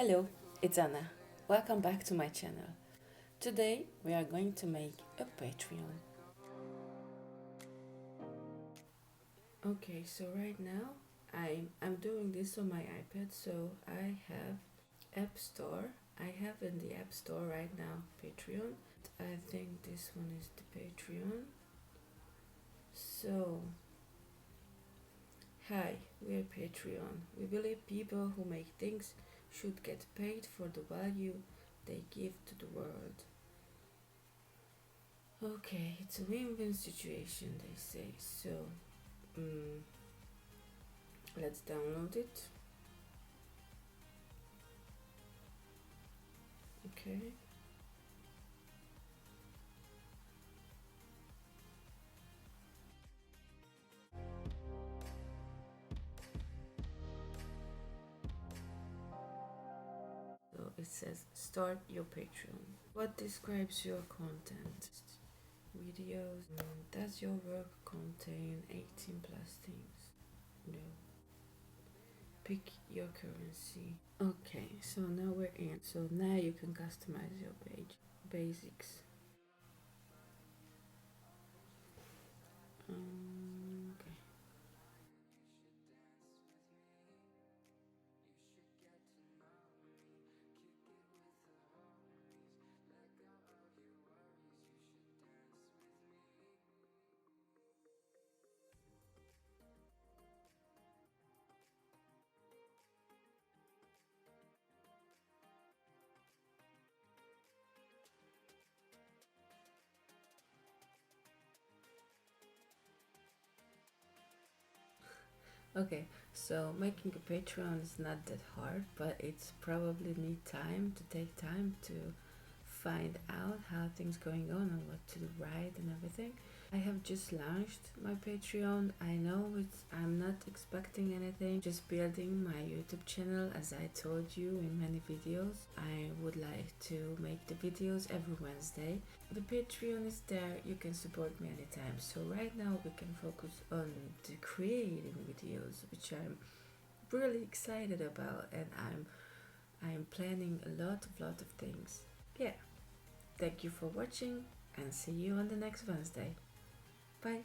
Hello, it's Anna. Welcome back to my channel. Today we are going to make a Patreon. Okay, so right now I'm doing this on my iPad, so I have App Store. I have in the App Store right now Patreon. I think this one is the Patreon. So, hi, we're Patreon. We believe people who make things should get paid for the value they give to the world. Okay, it's a win-win situation, they say. So, let's download it. Okay. So it says start your Patreon. What describes your content? Videos. Does your work contain 18 plus themes? No. Pick your currency. Okay, so now we're in. So now you can customize your page. Basics. Okay. Okay, so making a Patreon is not that hard, but it's probably need time to take time to find out how things going on and what to write and everything. I have just launched my Patreon. I know I'm not expecting anything, just building my YouTube channel. As I told you in many videos, I would like to make the videos every Wednesday. The Patreon is there, you can support me anytime. So right now we can focus on the creating videos, which I'm really excited about, and I'm planning a lot of things. Yeah. Thank you for watching and see you on the next Wednesday. Bye.